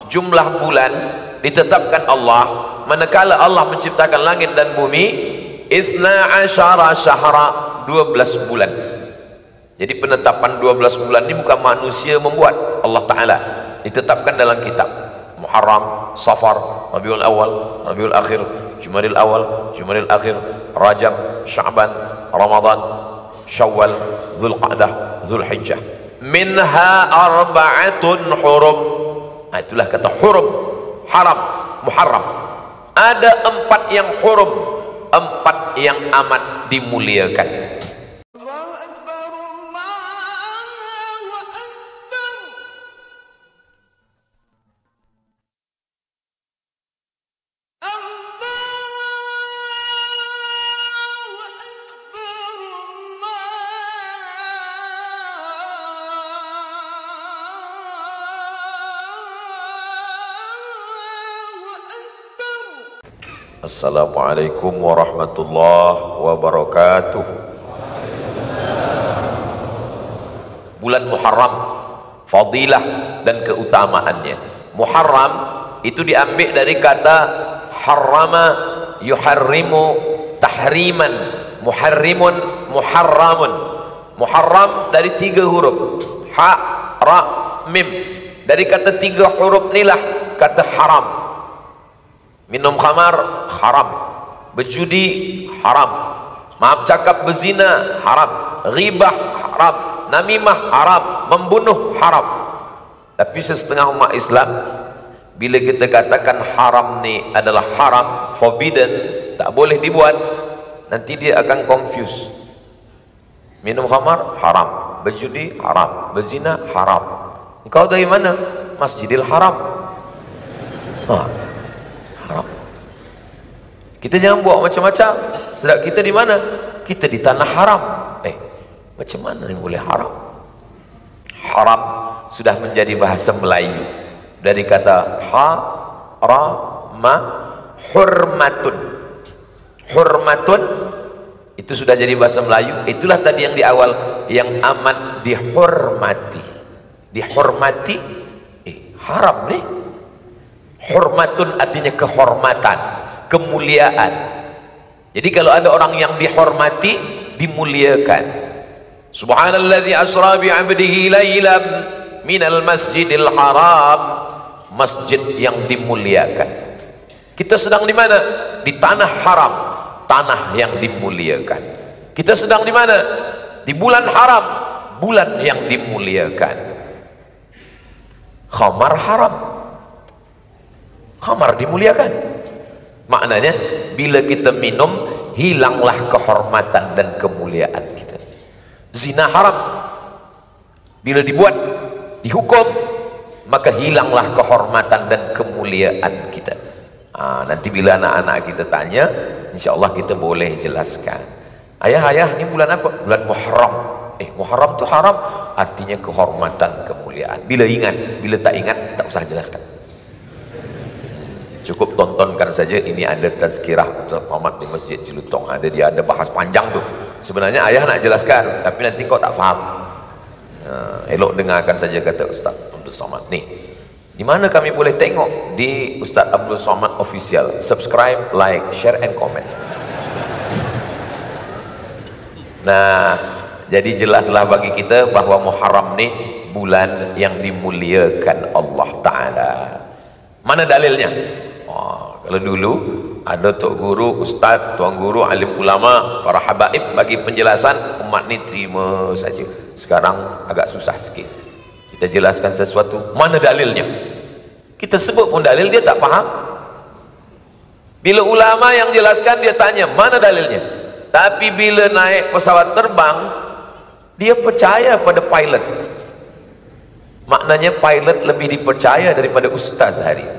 jumlah bulan ditetapkan Allah manakala Allah menciptakan langit dan bumi, isna asyara syahra, 12 bulan. Jadi penetapan 12 bulan ini bukan manusia membuat, Allah Ta'ala ditetapkan dalam kitab. Muharram, Safar, Rabiul Awal, Rabiul Akhir, Jumadil Awal, Jumadil Akhir, Rajab, Sya'ban, Ramadan, Syawal, Dzulqa'dah, Dzulhijjah. Minha arba'atun hurum. Nah, itulah kata hurum, haram, muharram. Ada 4 yang hurum, 4 yang amat dimuliakan. Assalamualaikum warahmatullahi wabarakatuh. Bulan Muharram, fadilah dan keutamaannya. Muharram itu diambil dari kata harrama yuharrimu tahriman, muharrimun muharramun. Muharram dari 3 huruf, ha, ra, mim. Dari kata 3 huruf inilah kata haram. Minum khamar haram, berjudi haram, maaf cakap berzina haram, ghibah haram, namimah haram, membunuh haram. Tapi setengah umat Islam, bila kita katakan haram ni adalah haram, forbidden, tak boleh dibuat, nanti dia akan confuse. Minum khamar haram, berjudi haram, berzina haram. Engkau dari mana? Masjidil Haram. Haram. Kita jangan buat macam-macam. Sedang kita di mana? Kita di tanah haram. Macam mana ni boleh haram? Haram sudah menjadi bahasa Melayu dari kata ha, ra, ma, hurmatun. Hurmatun itu sudah jadi bahasa Melayu. Itulah tadi yang di awal, yang amat dihormati. Dihormati, haram nih. Hormatun artinya kehormatan, kemuliaan. Jadi kalau ada orang yang dihormati, dimuliakan. Subhanalladzi asra bi 'abdihi lailan minal masjidil haram, masjid yang dimuliakan. Kita sedang di mana? Di tanah haram, tanah yang dimuliakan. Kita sedang di mana? Di bulan haram, bulan yang dimuliakan. Khamar haram, khamar dimuliakan. Maknanya bila kita minum, hilanglah kehormatan dan kemuliaan kita. Zina haram, bila dibuat, dihukum, maka hilanglah kehormatan dan kemuliaan kita. Nanti bila anak-anak kita tanya, insya Allah kita boleh jelaskan. Ayah, ini bulan apa? Bulan Muharram. Muharram itu haram, artinya kehormatan, kemuliaan. Bila ingat, bila tak ingat, tak usah jelaskan. Cukup tontonkan saja. Ini ada tazkirah Ustaz Muhammad di Masjid Cilutong, ada bahas panjang tuh. Sebenarnya ayah nak jelaskan, tapi nanti kau tak faham. Elok dengarkan saja kata Ustaz Abdul Somad. Nih, di mana kami boleh tengok? Di Ustaz Abdul Somad Official. Subscribe, like, share, and comment. Nah, jadi jelaslah bagi kita bahwa Muharram ni bulan yang dimuliakan Allah Ta'ala. Mana dalilnya? Kalau dulu ada tok guru, ustaz, tuan guru, alim ulama, para habaib bagi penjelasan, umat ni terima saja. Sekarang agak susah sikit. Kita jelaskan sesuatu, mana dalilnya? Kita sebut pun dalil, dia tak faham. Bila ulama yang jelaskan, dia tanya, mana dalilnya? Tapi bila naik pesawat terbang, dia percaya pada pilot. Maknanya pilot lebih dipercaya daripada ustaz hari.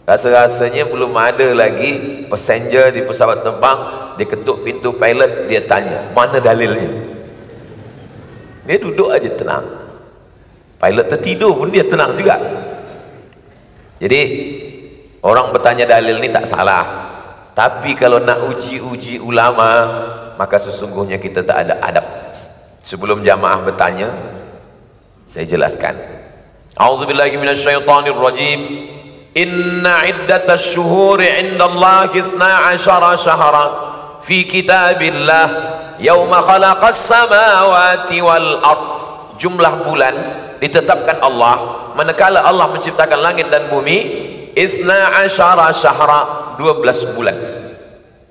Rasa-rasanya belum ada lagi passenger di pesawat terbang, dia ketuk pintu pilot, dia tanya, mana dalilnya? Dia duduk aja tenang. Pilot tertidur pun dia tenang juga. Jadi orang bertanya dalil ni tak salah. Tapi kalau nak uji-uji ulama, maka sesungguhnya kita tak ada adab. Sebelum jamaah bertanya, saya jelaskan. A'udzubillahi minasyaitonir rajim. Inna iddatash syuhuri 'indallahi 12 syahran fi kitabillah yauma khalaqas samawati wal ard. Jumlah bulan ditetapkan Allah manakala Allah menciptakan langit dan bumi 12 syahra, 12 bulan.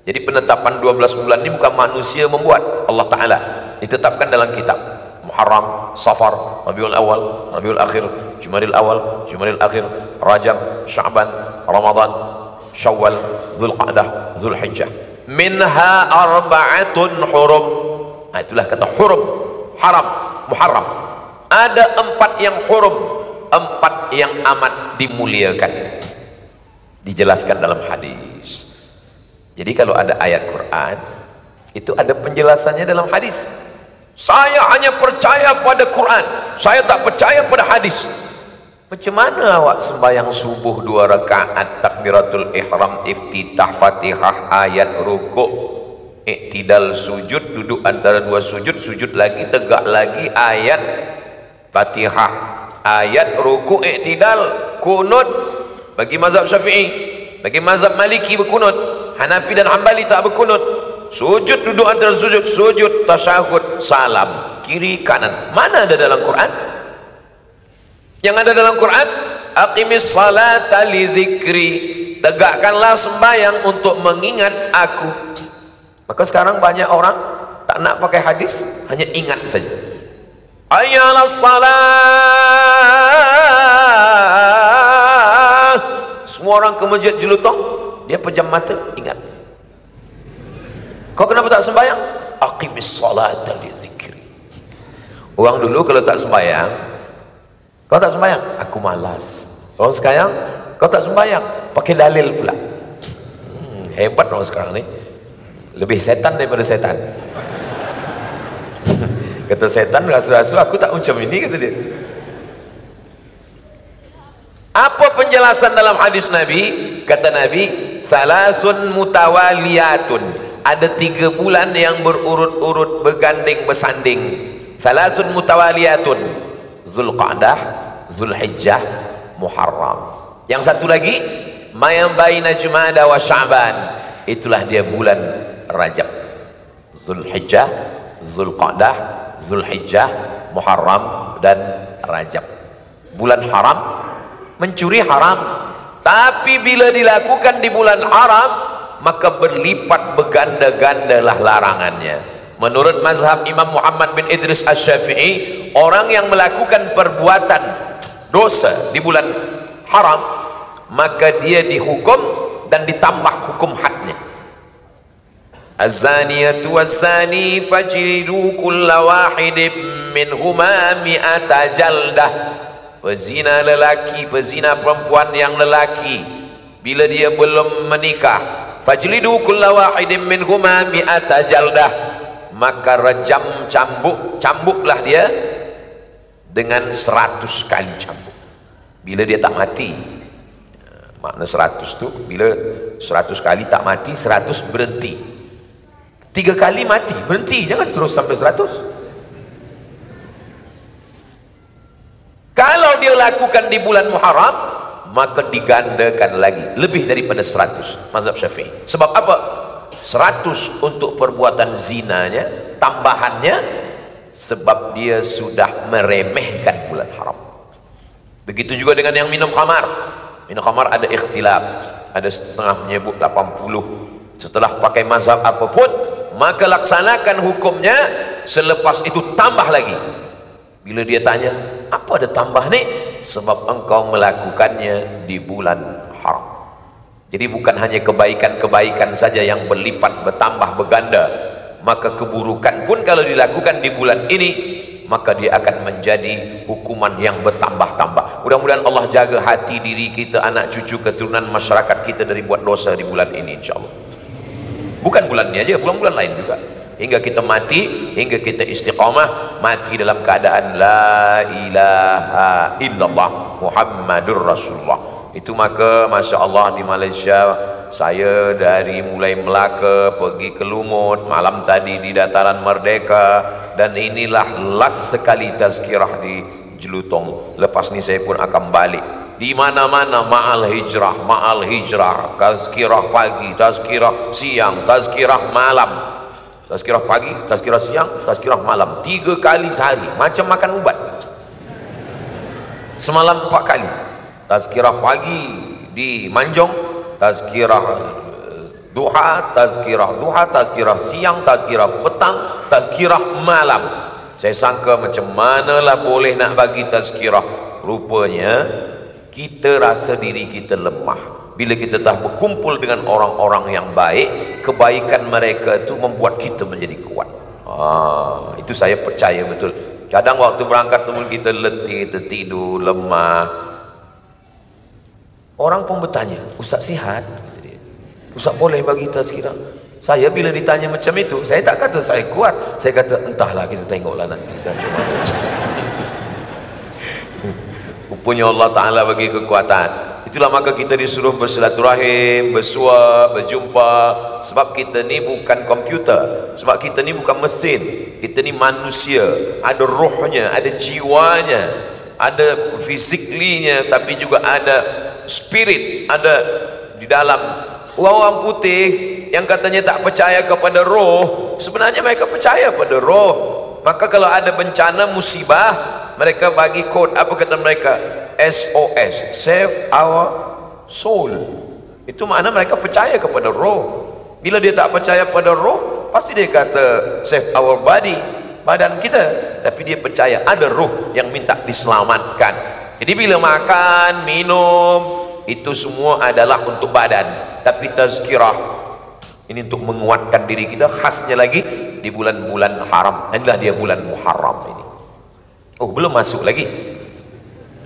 Jadi penetapan 12 bulan ini bukan manusia membuat, Allah Ta'ala ditetapkan dalam kitab. Muharram, Safar, Rabiul Awal, Rabiul Akhir, Jumadil Awal, Jumadil Akhir, Rajab, Sya'ban, Ramadan, Syawal, Dzulqa'dah, Dzulhijjah. Minha arba'atun hurum. Nah, itulah kata hurum, haram, muharram. Ada 4 yang hurum, 4 yang amat dimuliakan. Dijelaskan dalam hadis. Jadi kalau ada ayat Quran, itu ada penjelasannya dalam hadis. Saya hanya percaya pada Quran, saya tak percaya pada hadis. Macam mana awak sembahyang subuh 2 rakaat, takbiratul ihram, iftitah, fatihah, ayat, rukuk, iktidal, sujud, duduk antara 2 sujud, sujud lagi, tegak lagi, ayat, fatihah, ayat, rukuk, iktidal, kunut. Bagi mazhab Syafi'i, bagi mazhab Maliki berkunut, Hanafi dan Hambali tak berkunut. Sujud, duduk antara sujud, sujud, tasyahud, salam, kiri kanan. Mana ada dalam Quran? Yang ada dalam Quran, aqimis salata li zikri, tegakkanlah sembahyang untuk mengingat aku. Maka sekarang banyak orang tak nak pakai hadis, hanya ingat saja. Ayyalas salat. Semua orang ke masjid jelutong, dia pejam mata, ingat. Kau kenapa tak sembahyang? Aqimis salata li zikri. Orang dulu kalau tak sembahyang, kau tak sembahyang, aku malas. Orang sekarang, kau tak sembahyang, pakai dalil pula. Hebat orang sekarang ni, lebih setan daripada setan. Kata setan, rasu-rasu aku tak macam ini, kata dia. Apa penjelasan dalam hadis Nabi? Kata Nabi, salasun mutawaliyatun. Ada 3 bulan yang berurut-urut, berganding, bersanding. Salasun mutawaliyatun. Dzulqa'dah, Dzulhijjah, Muharram. Yang satu lagi, mayam baina Jumada wa Sya'ban. Itulah dia bulan Rajab. Dzulhijjah, Dzulqa'dah, Dzulhijjah, Muharram dan Rajab. Bulan haram, mencuri haram. Tapi bila dilakukan di bulan haram, maka berlipat berganda-gandalah larangannya. Menurut mazhab Imam Muhammad bin Idris Asy-Syafi'i, orang yang melakukan perbuatan dosa di bulan haram, maka dia dihukum dan ditambah hukum hadnya. Az-zaniyatu waz-zani fajlidu kulla wahidin minhuma mi'ata jaldah. Pezina lelaki, pezina perempuan yang lelaki, bila dia belum menikah, fajlidu kulla wahidin minhuma mi'ata jaldah, maka rejam, cambuklah dia dengan 100 kali cambuk. Bila dia tak mati, makna 100 tu bila 100 kali tak mati, 100 berhenti. 3 kali mati, berhenti, jangan terus sampai 100. Kalau dia lakukan di bulan Muharram, maka digandakan lagi, lebih daripada 100, mazhab Syafi'i. Sebab apa? 100 untuk perbuatan zinanya, tambahannya sebab dia sudah meremehkan bulan haram. Begitu juga dengan yang minum khamar. Minum khamar ada ikhtilaf, ada setengah menyebut 80. Setelah pakai mazhab apapun, maka laksanakan hukumnya, selepas itu tambah lagi. Bila dia tanya, apa ada tambah ni? Sebab engkau melakukannya di bulan haram. Jadi bukan hanya kebaikan-kebaikan saja yang berlipat, bertambah, berganda, maka keburukan pun kalau dilakukan di bulan ini, maka dia akan menjadi hukuman yang bertambah-tambah. Mudah-mudahan Allah jaga hati diri kita, anak cucu, keturunan masyarakat kita dari buat dosa di bulan ini, insyaAllah. Bukan bulan ini aja, bulan-bulan lain juga. Hingga kita mati, hingga kita istiqamah, mati dalam keadaan la ilaha illallah Muhammadur Rasulullah. Itu maka Masya Allah di Malaysia, saya dari mulai Melaka pergi ke Lumut, malam tadi di Dataran Merdeka, dan inilah last sekali tazkirah di jelutong. Lepas ni saya pun akan balik. Di mana-mana ma'al hijrah, tazkirah pagi, tazkirah siang, tazkirah malam, tazkirah pagi, tazkirah siang, tazkirah malam, 3 kali sehari, macam makan ubat. Semalam 4 kali. Tazkirah pagi di Manjong, tazkirah duha, tazkirah siang, tazkirah petang, tazkirah malam. Saya sangka macam manalah boleh nak bagi tazkirah. Rupanya kita rasa diri kita lemah. Bila kita dah berkumpul dengan orang-orang yang baik, kebaikan mereka itu membuat kita menjadi kuat. Itu saya percaya betul. Kadang waktu berangkat teman kita letih, tertidur, lemah. Orang pun bertanya, "Ustaz sihat?" "Ustaz boleh bagi tazkirah?" Saya bila ditanya macam itu, saya tak kata saya kuat. Saya kata, entahlah, kita tengoklah nanti. Dah cuma rupanya Allah Ta'ala bagi kekuatan. Itulah maka kita disuruh bersilaturahim, bersua, berjumpa. Sebab kita ni bukan komputer, sebab kita ni bukan mesin, kita ni manusia. Ada rohnya, ada jiwanya, ada physically-nya, tapi juga ada spirit, ada di dalam. Orang putih yang katanya tak percaya kepada roh, sebenarnya mereka percaya pada roh. Maka kalau ada bencana, musibah, mereka bagi kod, apa kata mereka? SOS, save our soul. Itu makna mereka percaya kepada roh. Bila dia tak percaya pada roh, pasti dia kata save our body, badan kita. Tapi dia percaya ada roh yang minta diselamatkan. Jadi bila makan, minum, itu semua adalah untuk badan. Tapi tazkirah ini untuk menguatkan diri kita, khasnya lagi di bulan-bulan haram. Inilah dia bulan Muharram ini. Oh, belum masuk lagi.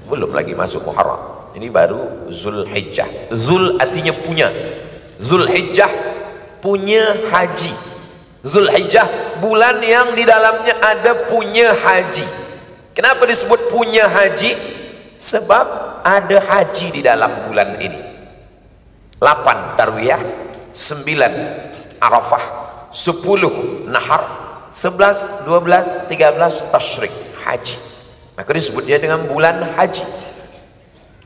Belum lagi masuk Muharram. Ini baru Zulhijjah. Zul artinya punya. Zulhijjah punya haji. Zulhijjah bulan yang di dalamnya ada punya haji. Kenapa disebut punya haji? Sebab ada haji di dalam bulan ini. 8 Tarwiyah, 9 Arafah, 10 Nahar, 11, 12, 13 Tasyrik, haji. Maka disebut dia dengan bulan haji.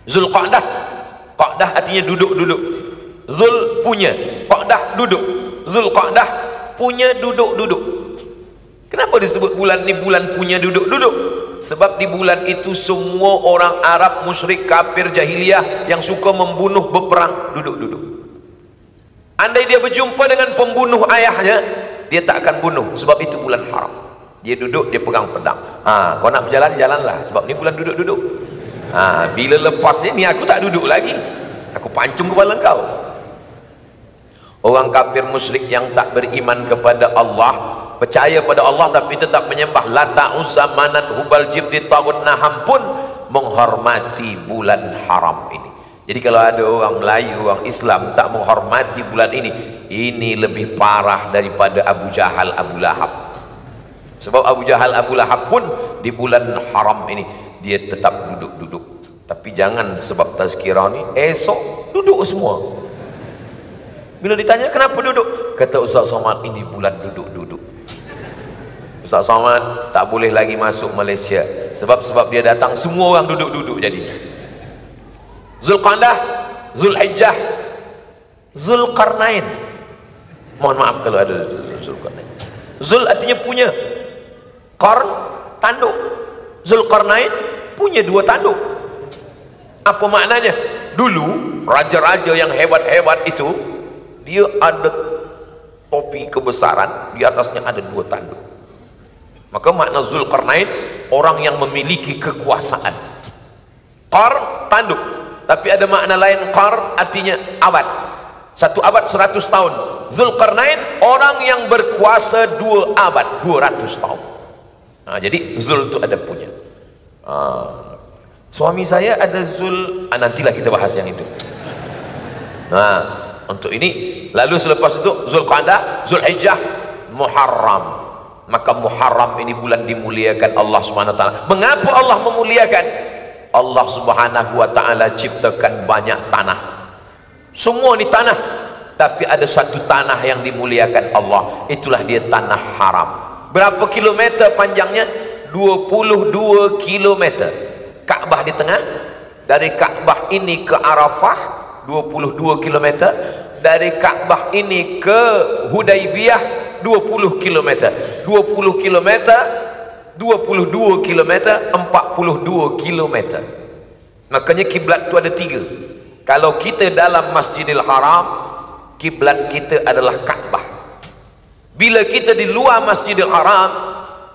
Zulqa'dah, Qa'dah artinya duduk-duduk. Zul punya, Qa'dah duduk. Zulqa'dah punya duduk-duduk. Kenapa disebut bulan ni bulan punya duduk-duduk? Sebab di bulan itu semua orang Arab, musyrik, kafir, jahiliyah yang suka membunuh, berperang, duduk-duduk. Andai dia berjumpa dengan pembunuh ayahnya, dia tak akan bunuh, sebab itu bulan haram. Dia duduk, dia pegang pedang. Kau nak berjalan, jalanlah, sebab ni bulan duduk-duduk. Bila lepas ni aku tak duduk lagi, aku pancung kepala kau. Orang kafir musyrik yang tak beriman kepada Allah, percaya pada Allah tapi tetap menyembah Lata, Uzza, Manat, Hubal, Jibti, Tagut, Naham pun menghormati bulan haram ini. Jadi kalau ada orang Melayu, orang Islam tak menghormati bulan ini lebih parah daripada Abu Jahal, Abu Lahab. Sebab Abu Jahal, Abu Lahab pun di bulan haram ini dia tetap duduk-duduk. Tapi jangan sebab tazkirah ni esok duduk semua. Bila ditanya kenapa duduk, kata Ustaz Somad, ini bulan duduk-duduk. Ustaz Somad tak boleh lagi masuk Malaysia sebab dia datang semua orang duduk-duduk jadi. Zulqa'dah, Zulhijjah, Zulqarnain. Mohon maaf kalau ada Zulqarnain. Zul artinya punya, Qarn tanduk. Zulqarnain punya 2 tanduk. Apa maknanya? Dulu raja-raja yang hebat-hebat itu dia ada topi kebesaran, di atasnya ada 2 tanduk. Maka makna Zulqarnain orang yang memiliki kekuasaan. Qarn tanduk, tapi ada makna lain. Qarn artinya abad. 1 abad 100 tahun. Zulqarnain orang yang berkuasa 2 abad, 200 tahun. Jadi Zul itu ada punya. Suami saya ada Zul, nantilah kita bahas yang itu. Untuk ini, lalu selepas itu Zulqa'dah, Zulhijjah, Muharram. Maka Muharram ini bulan dimuliakan Allah Subhanahu wa taala. Mengapa Allah memuliakan? Allah Subhanahu wa taala ciptakan banyak tanah. Semua ini tanah, tapi ada satu tanah yang dimuliakan Allah. Itulah dia tanah haram. Berapa kilometer panjangnya? 22 kilometer. Ka'bah di tengah. Dari Ka'bah ini ke Arafah 22 km. Dari Ka'bah ini ke Hudaybiyah 20 km. 20 km, 22 km, 42 km. Makanya kiblat itu ada 3. Kalau kita dalam Masjidil Haram, kiblat kita adalah Ka'bah. Bila kita di luar Masjidil Haram,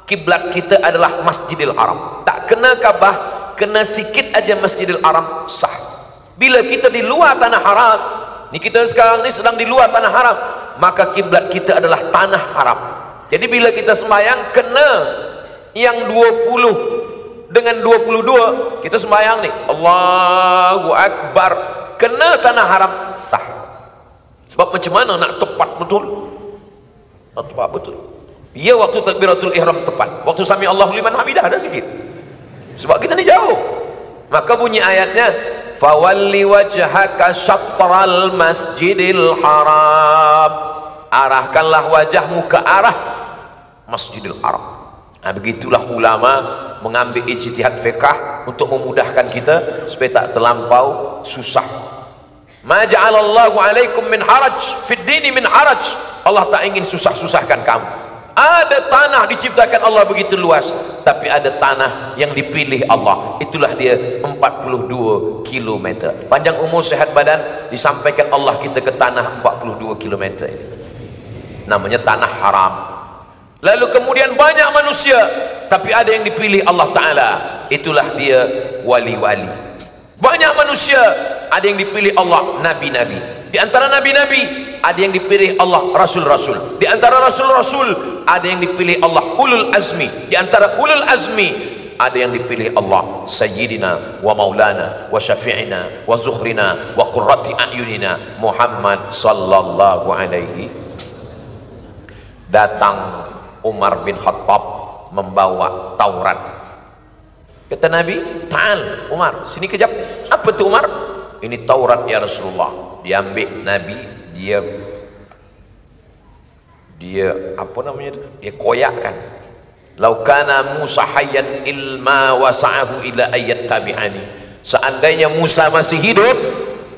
kiblat kita adalah Masjidil Haram. Tak kena Ka'bah, kena sikit aja Masjidil Haram sah. Bila kita di luar tanah haram, ni kita sekarang ni sedang di luar tanah haram, maka kiblat kita adalah tanah haram. Jadi bila kita sembahyang, kena yang 20 dengan 22 kita sembahyang nih, Allahu Akbar, kena tanah haram sah. Sebab macam mana nak tepat betul? Nak tepat betul. Ya, waktu takbiratul ihram tepat, waktu sami Allahu liman hamidah ada sikit, sebab kita ni jauh. Maka bunyi ayatnya, fawalli wajhaka syatral masjidil haram, arahkanlah wajahmu ke arah Masjidil Haram. Nah, begitulah ulama mengambil ijtihad fiqh untuk memudahkan kita supaya tak terlampau susah. Ma ja'alallahu alaikum min haraj fid dini min haraj. Allah tak ingin susah-susahkan kamu. Ada tanah diciptakan Allah begitu luas, tapi ada tanah yang dipilih Allah, itulah dia 42 km. Panjang umur sehat badan, disampaikan Allah kita ke tanah 42 km ini, namanya tanah haram. Lalu kemudian banyak manusia, tapi ada yang dipilih Allah Ta'ala, itulah dia wali-wali. Banyak manusia, ada yang dipilih Allah, nabi-nabi. Di antara nabi-nabi ada yang dipilih Allah, rasul-rasul. Di antara rasul-rasul ada yang dipilih Allah, ulul azmi. Di antara ulul azmi ada yang dipilih Allah, sayyidina wa maulana wa syafi'ina wa zukhrina wa qurrati a'yunina Muhammad sallallahu alaihi. Datang Umar bin Khattab membawa Taurat. Kata Nabi, "Ta'al Umar, sini kejap." Apa tu Umar? Ini Taurat ya Rasulullah. Diambil Nabi, dia apa namanya itu? Dia koyakkan. Lau kana Musa hayyan ilma wasa'ahu ila ayat tabi'ani. Seandainya Musa masih hidup,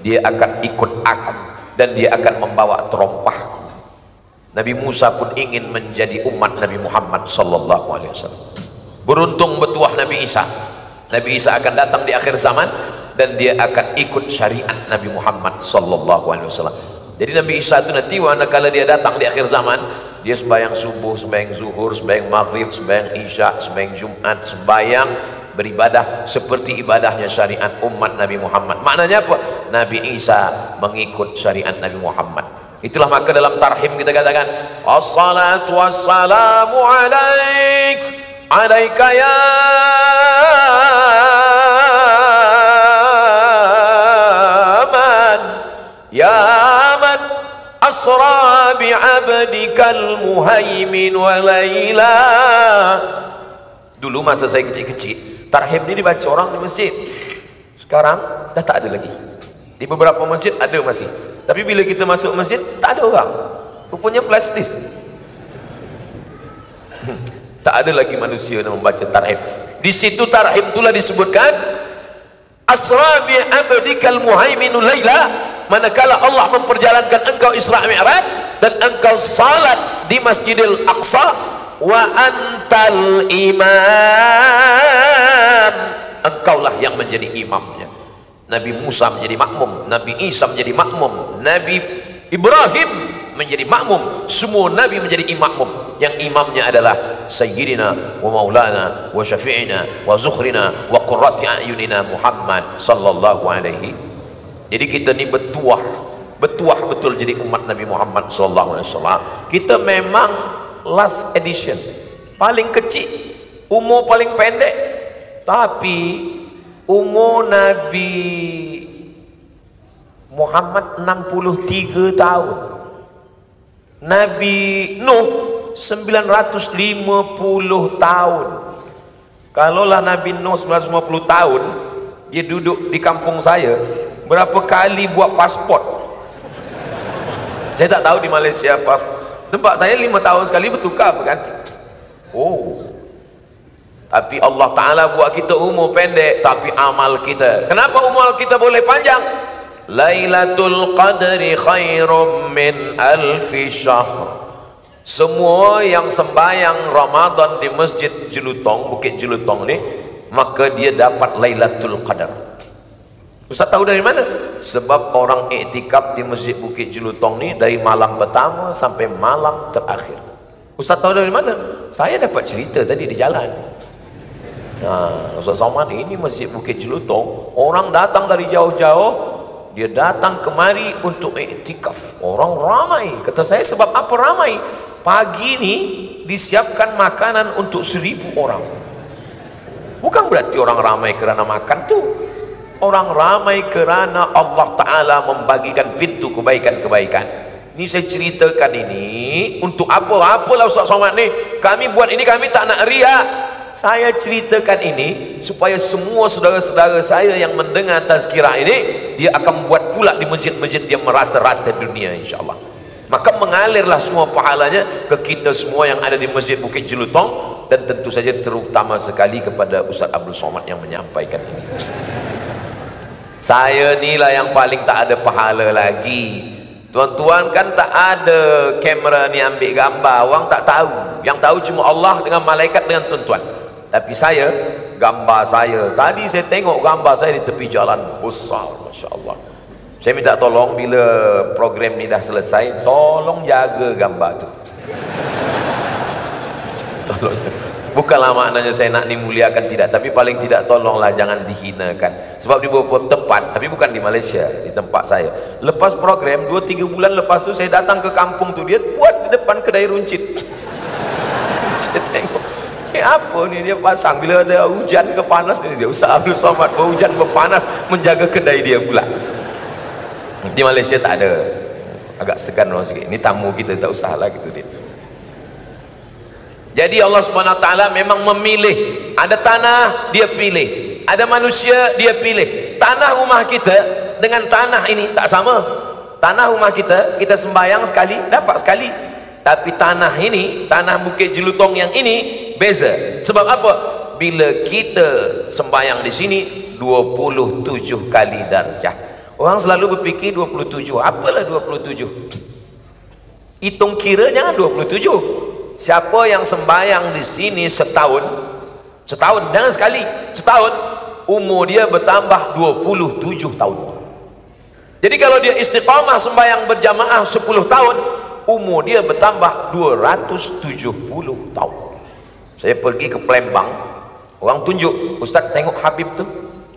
dia akan ikut aku dan dia akan membawa terompahku. Nabi Musa pun ingin menjadi umat Nabi Muhammad sallallahu alaihi wasallam. Beruntung bertuah Nabi Isa. Nabi Isa akan datang di akhir zaman dan dia akan ikut syariat Nabi Muhammad sallallahu alaihi wasallam. Jadi Nabi Isa itu nanti manakala dia datang di akhir zaman, dia sembahyang subuh, sembahyang zuhur, sembahyang maghrib, sembahyang isya, sembahyang Jumat, sembahyang beribadah seperti ibadahnya syariat umat Nabi Muhammad. Maknanya apa? Nabi Isa mengikut syariat Nabi Muhammad. Itulah maka dalam tarhim kita katakan, assalatu wassalamu alaik, alaika ya man, ya man asra bi'abdikal muhaimin wa layla. Dulu masa saya kecil-kecil, tarhim ini dibaca orang di masjid. Sekarang dah tak ada lagi. Di beberapa masjid ada masih, tapi bila kita masuk masjid tak ada orang, rupanya flash disk. Tak ada lagi manusia yang membaca tarhim. Di situ tarhim itulah disebutkan asra bi abdikal muhaiminu laila, manakala Allah memperjalankan engkau Isra Mi'raj dan engkau salat di Masjidil Aqsa, wa antal imam, engkaulah yang menjadi imamnya. Nabi Musa menjadi makmum, Nabi Isa menjadi makmum, Nabi Ibrahim menjadi makmum, semua Nabi menjadi makmum. Yang imamnya adalah Sayyidina wa Maulana wa Syafi'ina wa Zukhrina wa Qurrati A'yunina Muhammad sallallahu alaihi. Jadi kita ni bertuah betul jadi umat Nabi Muhammad sallallahu alaihi wasallam. Kita memang last edition, paling kecil, umur paling pendek, tapi umur Nabi Muhammad 63 tahun, Nabi Nuh 950 tahun. Kalaulah Nabi Nuh 950 tahun, dia duduk di kampung saya, berapa kali buat pasport? Saya tak tahu di Malaysia tempat saya 5 tahun sekali bertukar berganti. Oh, Tapi Allah Ta'ala buat kita umur pendek, tapi amal kita, kenapa umur kita boleh panjang? Lailatul Qadri khairum min alfi syahr. Semua yang sembahyang Ramadan di Masjid Jelutong, Bukit Jelutong ni, maka dia dapat Lailatul Qadar. Ustaz tahu dari mana? Sebab orang iktikaf di Masjid Bukit Jelutong ni dari malam pertama sampai malam terakhir. Ustaz tahu dari mana? Saya dapat cerita tadi di jalan. Ustaz Somad, ini Masjid Bukit Jelutong, orang datang dari jauh-jauh, dia datang kemari untuk iktikaf. Orang ramai. Kata saya, sebab apa ramai? Pagi ni disiapkan makanan untuk 1000 orang. Bukan berarti orang ramai kerana makan tu. Orang ramai kerana Allah Ta'ala membagikan pintu kebaikan-kebaikan. Ini saya ceritakan ini untuk apa? Apalah Ustaz Somad ni, kami buat ini, kami tak nak riak. Saya ceritakan ini supaya semua saudara-saudara saya yang mendengar tazkirah ini, dia akan buat pula di masjid-masjid dia merata-rata dunia, insyaAllah. Maka mengalirlah semua pahalanya ke kita semua yang ada di Masjid Bukit Jelutong, dan tentu saja terutama sekali kepada Ustaz Abdul Somad yang menyampaikan ini. Saya inilah yang paling tak ada pahala lagi. Tuan-tuan kan tak ada kamera ni ambil gambar, orang tak tahu. Yang tahu cuma Allah dengan malaikat dengan tuan-tuan. Tapi saya, gambar saya, tadi saya tengok gambar saya di tepi jalan besar, Masya Allah. Saya minta tolong bila program ni dah selesai, tolong jaga gambar tu. Tolong. Bukanlah maknanya saya nak dimuliakan, tidak, tapi paling tidak tolonglah jangan dihinakan. Sebab di beberapa tempat, tapi bukan di Malaysia, di tempat saya, lepas program 2-3 bulan lepas tu saya datang ke kampung tu, dia buat di depan kedai runcit. Saya tengok, apa ni dia pasang, bila ada hujan ke panas ni, dia Ustaz Abdul Somad berhujan berpanas menjaga kedai dia pula. Di Malaysia tak ada, agak segan orang sikit. Ini tamu kita, tak usah lah gitu dia. Jadi Allah Subhanahu Wa Taala memang memilih. Ada tanah dia pilih, ada manusia dia pilih. Tanah rumah kita dengan tanah ini tak sama. Tanah rumah kita, kita sembahyang sekali dapat sekali. Tapi tanah ini, tanah Bukit Jelutong yang ini beza. Sebab apa? Bila kita sembahyang di sini 27 kali darjah. Orang selalu berfikir 27, apalah 27? Hitung kira jangan 27. Siapa yang sembahyang di sini setahun, jangan sekali, setahun, umur dia bertambah 27 tahun. Jadi kalau dia istiqamah sembahyang berjamaah 10 tahun, umur dia bertambah 270 tahun. Saya pergi ke Palembang, orang tunjuk, Ustaz tengok Habib tu.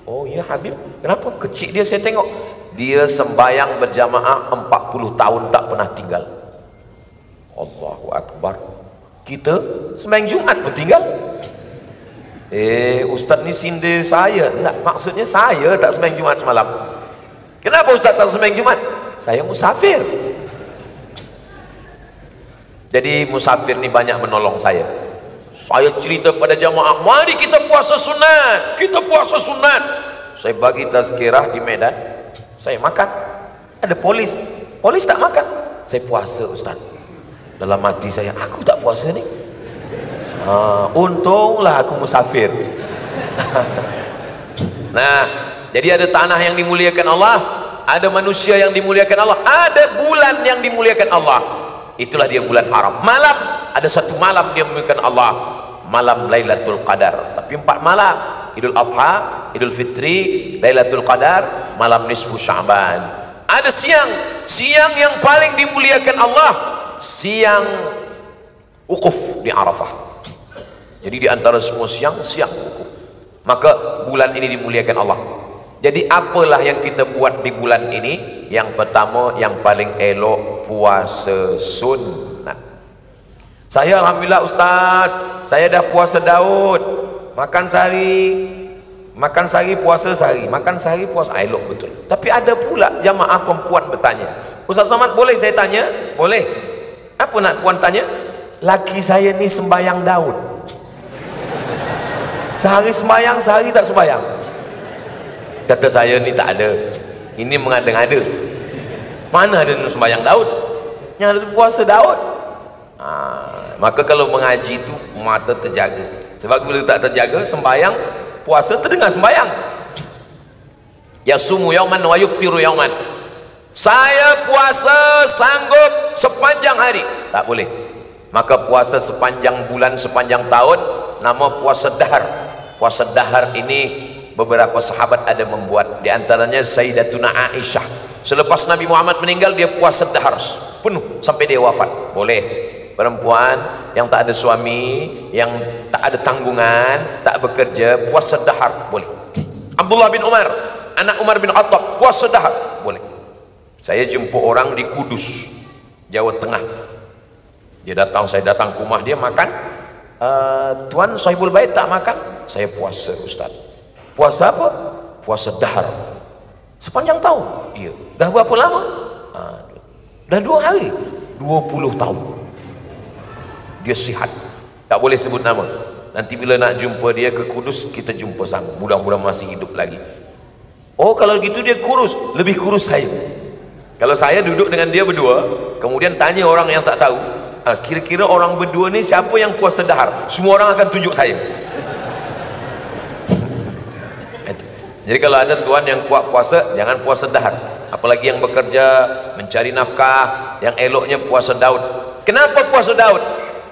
Oh ya Habib, kenapa? Kecil dia saya tengok, dia sembahyang berjamaah 40 tahun tak pernah tinggal. Allahu Akbar. Kita sembahyang Jumat pun tinggal. Ustaz ni sindir saya. Tak, maksudnya saya tak sembahyang Jumat semalam. Kenapa Ustaz tak sembahyang Jumat? Saya musafir. Jadi musafir ni banyak menolong saya. Saya cerita pada jamaah, mari kita puasa sunat, kita puasa sunat. Saya bagi tazkirah di Medan, saya makan. Ada polis tak makan, saya puasa Ustaz. Dalam hati saya, aku tak puasa ni. Untunglah aku musafir. Nah, jadi ada tanah yang dimuliakan Allah, ada manusia yang dimuliakan Allah, ada bulan yang dimuliakan Allah. Itulah dia bulan haram. Malam, ada satu malam dia memuliakan Allah, malam Lailatul Qadar. Tapi 4 malam, Idul Adha, Idul Fitri, Lailatul Qadar, malam nisfu Sya'ban. Ada siang yang paling dimuliakan Allah, siang wukuf di Arafah. Jadi di antara semua siang wukuf. Maka bulan ini dimuliakan Allah. Jadi apalah yang kita buat di bulan ini? Yang pertama, yang paling elok, puasa sunat. Saya alhamdulillah Ustaz, saya dah puasa Daud, makan sehari puasa sehari, makan sehari puasa, elok betul. Tapi ada pula jamaah perempuan bertanya, Ustaz Somad boleh saya tanya? Boleh. Apa nak puan tanya? Laki saya ni sembahyang Daud, sehari sembahyang, sehari tak sembahyang. Kata saya ni tak ada, ini mengada-ngada. Mana ada sembahyang Daud? Yang ada puasa Daud. Maka kalau mengaji tu mata terjaga. Sebab bila tak terjaga sembahyang, puasa terdengar sembahyang. Yasumu yauman wa yuftiru yauman. Saya puasa sanggup sepanjang hari, tak boleh. Maka puasa sepanjang bulan, sepanjang tahun, nama puasa dahar. Puasa dahar ini beberapa sahabat ada membuat, di antaranya Sayyidatuna Aisyah. Selepas Nabi Muhammad meninggal, dia puasa dahar penuh sampai dia wafat. Boleh. Perempuan yang tak ada suami, yang tak ada tanggungan, tak bekerja, puasa dahar boleh. Abdullah bin Umar, anak Umar bin Khattab, puasa dahar boleh. Saya jemput orang di Kudus, Jawa Tengah. Dia datang, saya datang ke rumah dia makan. Tuan Sahibul Bait tak makan? Saya puasa, Ustaz. Puasa apa? Puasa dahar. Sepanjang tahun. Iya. Dah berapa lama? Dah 2 hari. 20 tahun. Dia sihat. Tak boleh sebut nama. Nanti bila nak jumpa dia ke Kudus, kita jumpa sama. Mudah-mudahan masih hidup lagi. Oh, kalau gitu dia kurus. Lebih kurus saya. Kalau saya duduk dengan dia berdua, kemudian tanya orang yang tak tahu, kira-kira orang berdua ni siapa yang puasa dahar? Semua orang akan tunjuk saya. Jadi kalau ada tuan yang kuat puasa, jangan puasa dahar. Apalagi yang bekerja, mencari nafkah, yang eloknya puasa Daud. Kenapa puasa Daud?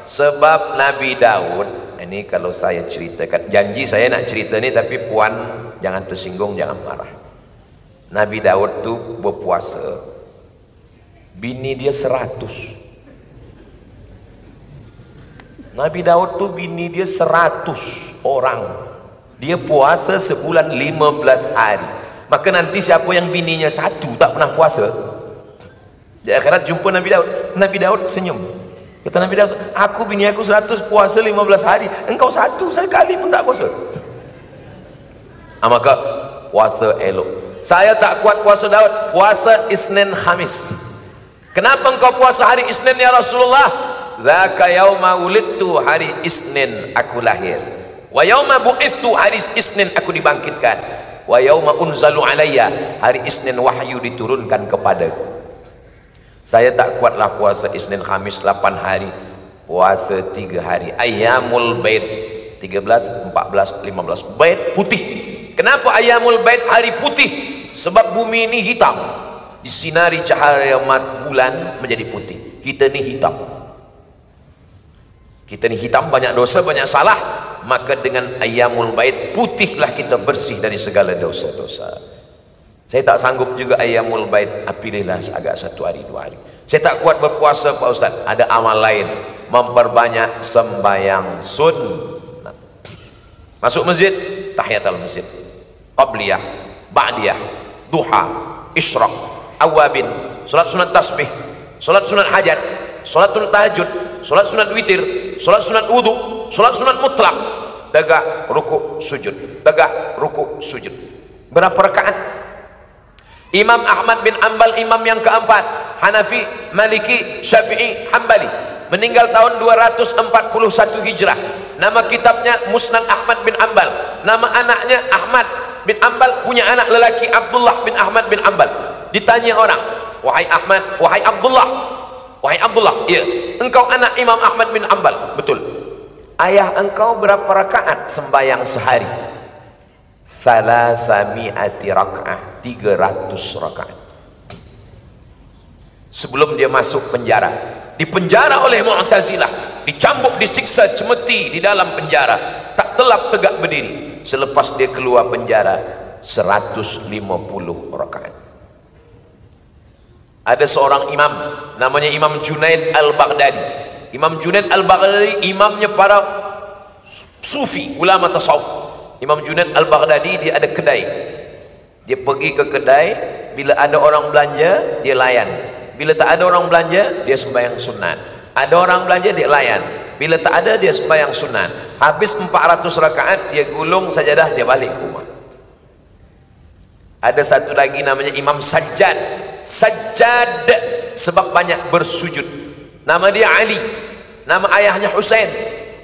Sebab Nabi Daud, ini kalau saya ceritakan, janji saya nak cerita ni, tapi puan jangan tersinggung, jangan marah. Nabi Daud tu berpuasa, bini dia 100. Nabi Daud tu bini dia 100 orang. Dia puasa sebulan 15 hari. Maka nanti siapa yang bininya 1 tak pernah puasa, di akhirat jumpa Nabi Daud. Nabi Daud senyum. Kata Nabi Daud, aku bini aku 100 puasa 15 hari, engkau 1 sekali pun tak puasa. Maka puasa elok. Saya tak kuat puasa Daud, puasa Isnin Khamis. Kenapa engkau puasa hari Isnin ya Rasulullah? Dzaka yauma wulidtu, hari Isnin aku lahir. Wa yauma bu'istu, hari Isnin aku dibangkitkan. Wa yauma unzalu alayya, hari Isnin wahyu diturunkan kepadaku. Saya tak kuatlah puasa Isnin Khamis 8 hari. Puasa 3 hari. Ayyamul Bait 13, 14, 15. Bait putih. Kenapa Ayyamul Bait hari putih? Sebab bumi ini hitam, disinari cahaya bulan menjadi putih. Kita ni hitam. Kita ni hitam, banyak dosa, banyak salah. Maka dengan Ayyamul Bait putihlah kita bersih dari segala dosa-dosa. Saya tak sanggup juga Ayyamul Bait, pilihlah agak 1 hari 2 hari. Saya tak kuat berpuasa Pak Ustaz. Ada amal lain, memperbanyak sembahyang sunnah. Masuk masjid, tahiyatul masjid, qabliyah, ba'diyah, duha, isyraq, awabin, salat sunat tasbih, salat sunat hajat, salat sunat tahajud, salat sunat witir, salat sunat wudu, salat sunat mutlak, tegak rukuk sujud, tegak rukuk sujud. Berapa rakaat? Imam Ahmad bin Ambal, imam yang keempat, Hanafi, Maliki, Syafi'i, Hambali, meninggal tahun 241 Hijrah. Nama kitabnya Musnad Ahmad bin Ambal. Nama anaknya Ahmad bin Ambal, punya anak lelaki Abdullah bin Ahmad bin Ambal. Ditanya orang, wahai Ahmad, wahai Abdullah, wahai Abdullah, ya, engkau anak Imam Ahmad bin Ambal, betul. Ayah engkau berapa rakaat sembahyang sehari? Thalathami'ati raka'ah, 300 rakaat. Sebelum dia masuk penjara, dipenjara oleh Mu'tazilah, dicambuk, disiksa, cemeti di dalam penjara, tak telap tegak berdiri. Selepas dia keluar penjara, 150 rakaat. Ada seorang imam namanya Imam Junaid Al-Baghdadi. Imam Junaid Al-Baghdadi imamnya para sufi, ulama tasawuf. Imam Junaid Al-Baghdadi, dia ada kedai. Dia pergi ke kedai, bila ada orang belanja dia layan, bila tak ada orang belanja dia sembahyang sunat. Ada orang belanja dia layan, bila tak ada dia sembahyang sunat. Habis 400 rakaat dia gulung sajadah, dia balik ke rumah. Ada satu lagi namanya Imam Sajjad. Sajjad sebab banyak bersujud. Nama dia Ali, nama ayahnya Husain,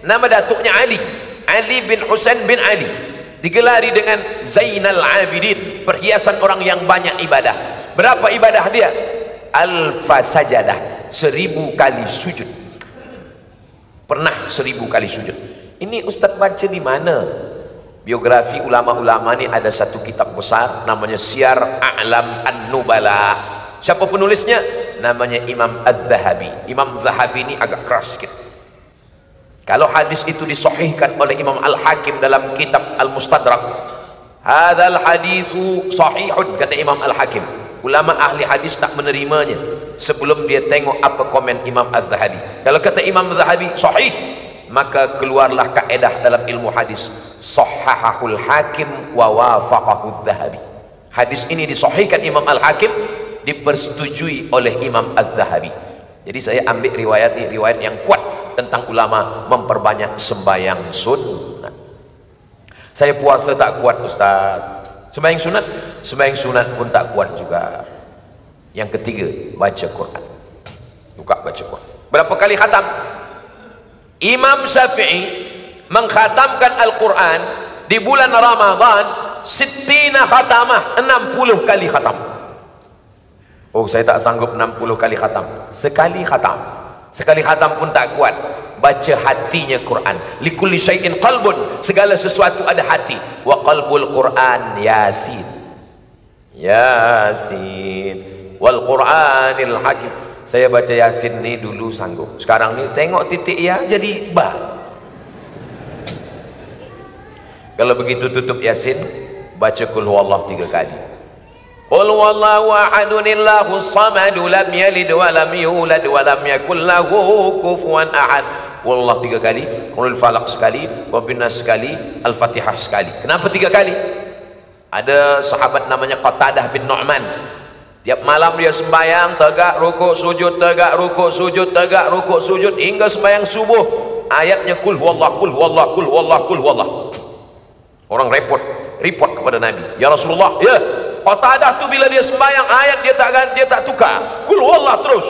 nama datuknya Ali, Ali bin Husain bin Ali. Digelari dengan Zainal Abidin, perhiasan orang yang banyak ibadah. Berapa ibadah dia? Alfa sajadah, 1000 kali sujud. Pernah 1000 kali sujud. Ini Ustaz baca di mana? Biografi ulama-ulama ni ada satu kitab besar namanya Syiar A'lam An-Nubala. Siapa penulisnya? Namanya Imam Az-Zahabi. Imam Zahabi ni agak keras sikit. Kalau hadis itu disahihkan oleh Imam Al-Hakim dalam kitab Al-Mustadrak, hadzal hadisu sahihun, kata Imam Al-Hakim. Ulama ahli hadis tak menerimanya sebelum dia tengok apa komen Imam Az-Zahabi. Kalau kata Imam Az-Zahabi sahih, maka keluarlah kaedah dalam ilmu hadis, sahhahul hakim wa wafaqahu Az-Zahabi. Hadis ini disahihkan Imam Al-Hakim, dipersetujui oleh Imam Az-Zahabi. Jadi saya ambil riwayat ini, riwayat yang kuat tentang ulama memperbanyak sembahyang sunat. Saya puasa tak kuat Ustaz. Sembahyang sunat pun tak kuat juga. Yang ketiga, baca Quran. Buka baca Quran. Berapa kali khatam? Imam Syafi'i mengkhatamkan Al-Quran di bulan Ramadan 60 khatamah, 60 kali khatam. Oh, saya tak sanggup 60 kali khatam. Sekali khatam pun tak kuat. Baca hatinya Quran. Likulli syai'in qalbun, segala sesuatu ada hati. Wa qalbul Quran Yasin. Yasin wal Quranil Hakim. Saya baca Yasin ni dulu sanggup. Sekarang ni tengok titik ya jadi ba. Kalau begitu tutup Yasin, baca Qul huwallahu 3 kali. Qul huwallahu ahadun samad lam yalid wa lam yulad wa lam yakul lahu kufuwan ahad. Qul huwallahu 3 kali, Qul falaq sekali, wa binnas sekali, Al-Fatihah sekali. Kenapa 3 kali? Ada sahabat namanya Qatadah bin Nu'man. Tiap malam dia sembahyang, tegak rukuk sujud, tegak rukuk sujud, tegak rukuk sujud hingga sembahyang subuh. Ayatnya Qul huwallahu, Qul huwallahu, Qul huwallahu, Qul huwallahu. Orang report kepada Nabi, ya Rasulullah, ya Qatadah tu bila dia sembahyang ayat dia tak tukar, Qul huwallahu terus.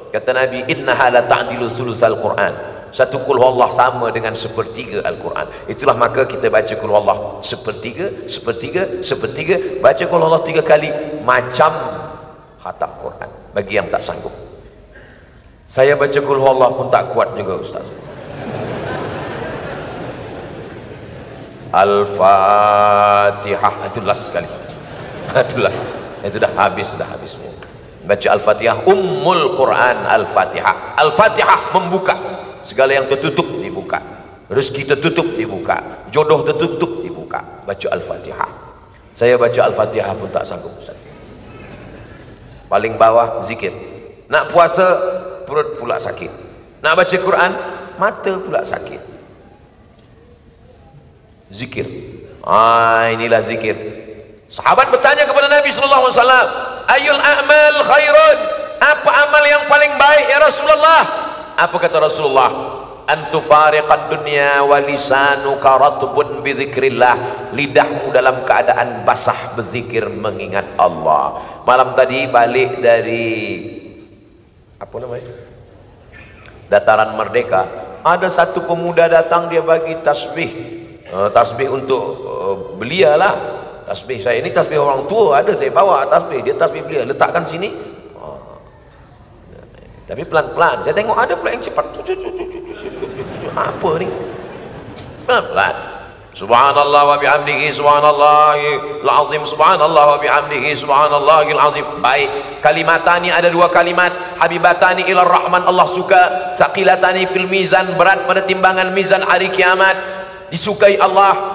Kata Nabi, innaha la ta'dilu sulusal Quran. Satu Qul huwallahu sama dengan 1/3 Al-Quran. Itulah maka kita baca Qul huwallahu 1/3, baca Qul huwallahu 3 kali, macam khatam Quran bagi yang tak sanggup. Saya baca Qul huwallahu pun tak kuat juga Ustaz. Al-Fatihah itu last sekali. Itu last. Itu dah habis semua. Baca Al-Fatihah, Ummul Quran Al-Fatihah. Al-Fatihah membuka segala yang tertutup, dibuka. Rezeki tertutup, dibuka. Jodoh tertutup, dibuka. Baca Al-Fatihah. Saya baca Al-Fatihah pun tak sanggup Ustaz. Paling bawah zikir. Nak puasa perut pula sakit. Nak baca Quran mata pula sakit. Zikir. Inilah zikir. Sahabat bertanya kepada Nabi sallallahu alaihi wasallam, "Ayul a'mal khairun?" Apa amal yang paling baik ya Rasulullah? Apa kata Rasulullah? Antufariqad dunya wa lisanuka ratbun bi dzikrillah. Lidahmu dalam keadaan basah berzikir mengingat Allah. Malam tadi balik dari apa namanya? Dataran Merdeka, ada satu pemuda datang, dia bagi tasbih. Tasbih untuk belia lah. Tasbih saya ini tasbih orang tua, ada saya bawa tasbih, dia tasbih belia, letakkan sini. Tapi pelan-pelan. Saya tengok ada pula yang cepat. Apa ni? Pelan-pelan. Subhanallah wa bihamdihi subhanallahil azim, subhanallah wa bihamdihi subhanallahil azim. Baik, kalimatani ada 2 kalimat, habibatani ilar rahman, Allah suka, saqilatani fil mizan, berat pada timbangan mizan hari kiamat, disukai Allah.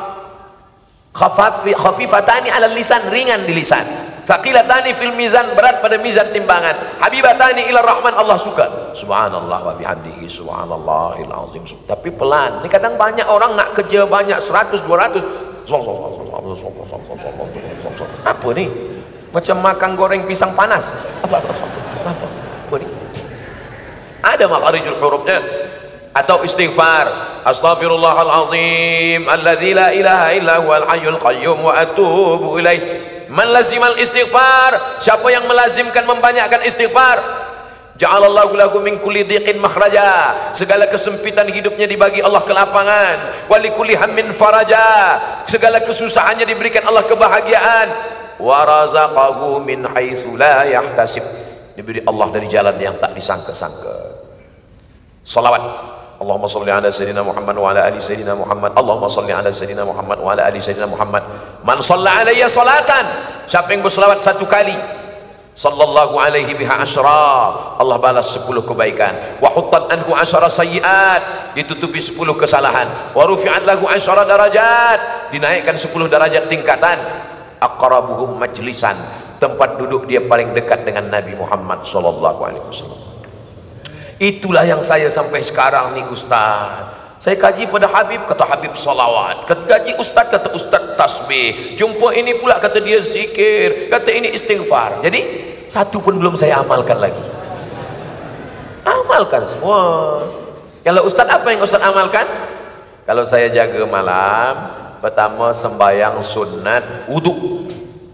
Khafifatani ala lisan, ringan di lisan. Saqilatani fil mizan, berat pada mizan timbangan. Habibatani ilar rahman, Allah suka. Subhanallah wa bihamdihi subhanallahil azim. Tapi pelan. Ini kadang banyak orang nak kerja banyak 100 200. Apa ni? Macam makan goreng pisang panas. Apa ni? Ada makharijul hurufnya. Atau istighfar, astaghfirullahalazim alladzi la ilaha illa huwal hayyul qayyum wa atubu ilaih. Man lazimal istighfar, siapa yang melazimkan membanyakkan istighfar, ja'alallahu lahu min kulli dhiqin makhraja, segala kesempitan hidupnya dibagi Allah kelapangan. Wa likulli hammin faraja, segala kesusahannya diberikan Allah kebahagiaan. Wa razaqahu min haitsu la yahtasib, diberi Allah dari jalan yang tak disangka-sangka. Salawat Allahumma salli ala sayyidina Muhammad wa ala ali sayyidina Muhammad. Allahumma salli ala sayyidina Muhammad wa ala ali sayyidina Muhammad. Man shalla alayya salatan, siapa yang berselawat satu kali, sallallahu alaihi biha asyra, Allah balas 10 kebaikan. Wa huttat anhu asyara sayyiat, ditutupi 10 kesalahan. Wa rufi'at lahu asyara darajat, dinaikkan 10 derajat tingkatan. Aqrabuhum majlisan, tempat duduk dia paling dekat dengan Nabi Muhammad sallallahu alaihi wasallam. Itulah yang saya sampai sekarang ni Ustaz. Saya kaji pada Habib, kata Habib salawat. Kaji Ustaz, kata Ustaz tasbih. Jumpa ini pula kata dia zikir, kata ini istighfar. Jadi satu pun belum saya amalkan lagi. Amalkan semua. Kalau Ustaz, apa yang Ustaz amalkan? Kalau saya jaga malam, pertama sembahyang sunat wudu,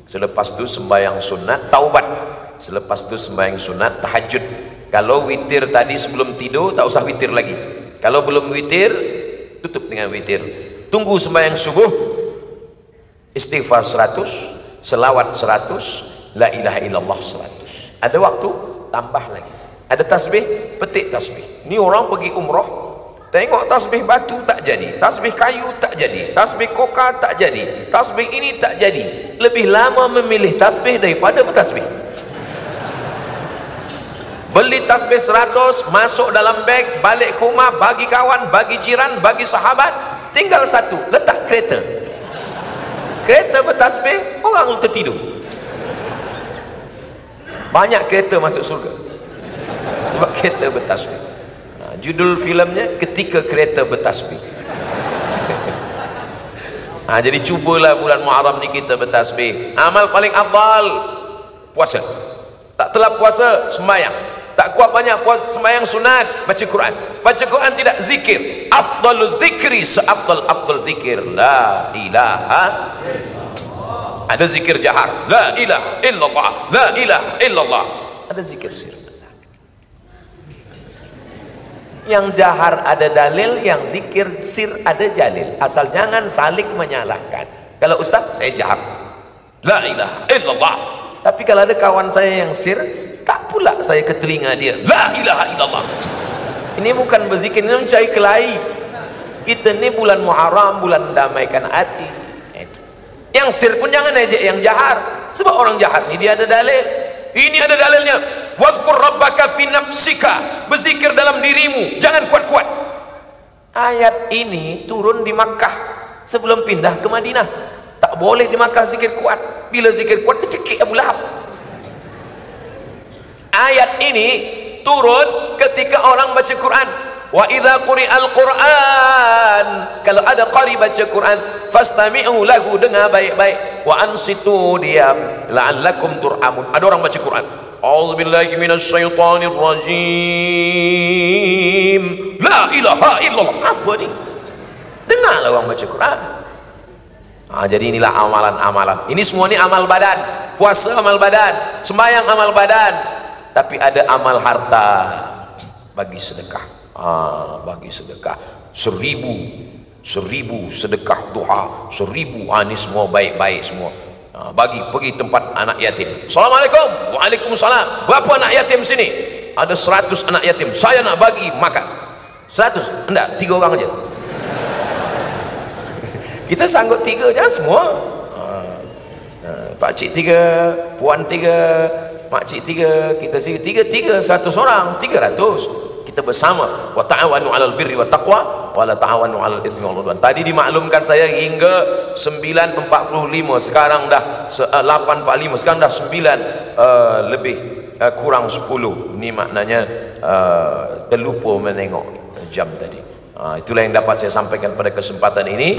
selepas tu sembahyang sunat taubat, selepas tu sembahyang sunat tahajud. Kalau witir tadi sebelum tidur, tak usah witir lagi. Kalau belum witir, tutup dengan witir. Tunggu sembahyang subuh, istighfar 100, selawat 100, la ilaha illallah 100. Ada waktu, tambah lagi. Ada tasbih, petik tasbih. Ni orang pergi umrah, tengok tasbih batu tak jadi, tasbih kayu tak jadi, tasbih koka tak jadi, tasbih ini tak jadi. Lebih lama memilih tasbih daripada bertasbih. Beli tasbih 100, masuk dalam beg, balik ke rumah, bagi kawan, bagi jiran, bagi sahabat. Tinggal satu, letak kereta. Kereta bertasbih, orang tertidur. Banyak kereta masuk surga sebab kereta bertasbih. Judul filmnya Ketika Kereta Bertasbih. Jadi cubalah bulan Muharram ni kita bertasbih. Amal paling afdal puasa. Tak telah puasa, sembahyang. Tak kuat banyak puasa, sembahyang sunat, baca Quran. Baca Quran tidak zikir. Afdalul zikri, seafdal zikir la ilaha. Ada zikir jahar, la ilaha illallah, la ilaha illallah. Ada zikir sir. Yang jahar ada dalil, yang zikir sir ada dalil. Asal jangan saling menyalahkan. Kalau ustaz, saya jahar, la ilaha illallah. Tapi kalau ada kawan saya yang sir, tak pula saya ke telinga dia, la ilaha illallah. Ini bukan berzikir, ini mencari kelahi. Kita ni bulan Muharram, bulan damaikan hati. Yang sir pun jangan ejek yang jahar, sebab orang jahat ni dia ada dalil. Ini ada dalilnya. Wazkur rabbaka fi nafsika, berzikir dalam dirimu, jangan kuat-kuat. Ayat ini turun di Makkah sebelum pindah ke Madinah. Tak boleh di Makkah zikir kuat. Bila zikir kuat dicekik Abu Lahab. Ayat ini turun ketika orang baca Quran. Wa idza quri'al Quran, kalau ada qari baca Quran, fastami'u lahu, dengar baik-baik. Wa ansitu, diam, la'allakum turhamun. Ada orang baca Quran, a'udzubillahi minasyaitonir rajim, la ilaha illallah. Apa ni? Dengarlah orang baca Quran. Jadi inilah amalan-amalan. Ini semua ni amal badan. Puasa amal badan, sembahyang amal badan. Tapi ada amal harta, bagi sedekah. Bagi sedekah 1000 sedekah duha 1000. Ini semua baik-baik semua. Bagi pergi tempat anak yatim. Assalamualaikum. Waalaikumsalam. Berapa anak yatim sini? Ada 100 anak yatim. Saya nak bagi makan 100. Enggak, 3 orang aja. Kita sanggup 3 je semua. Pakcik 3, puan 3, makcik 3, kita 3, 100 orang, 300. Kita bersama. Wa ta'awanu 'alal birri wat taqwa wa la ta'awanu 'alal itsmi wal 'udwan. Tadi dimaklumkan saya hingga 9.45, sekarang dah 8.45, sekarang dah 9 lebih kurang 10. Ini maknanya terlupa menengok jam tadi. Itulah yang dapat saya sampaikan pada kesempatan ini.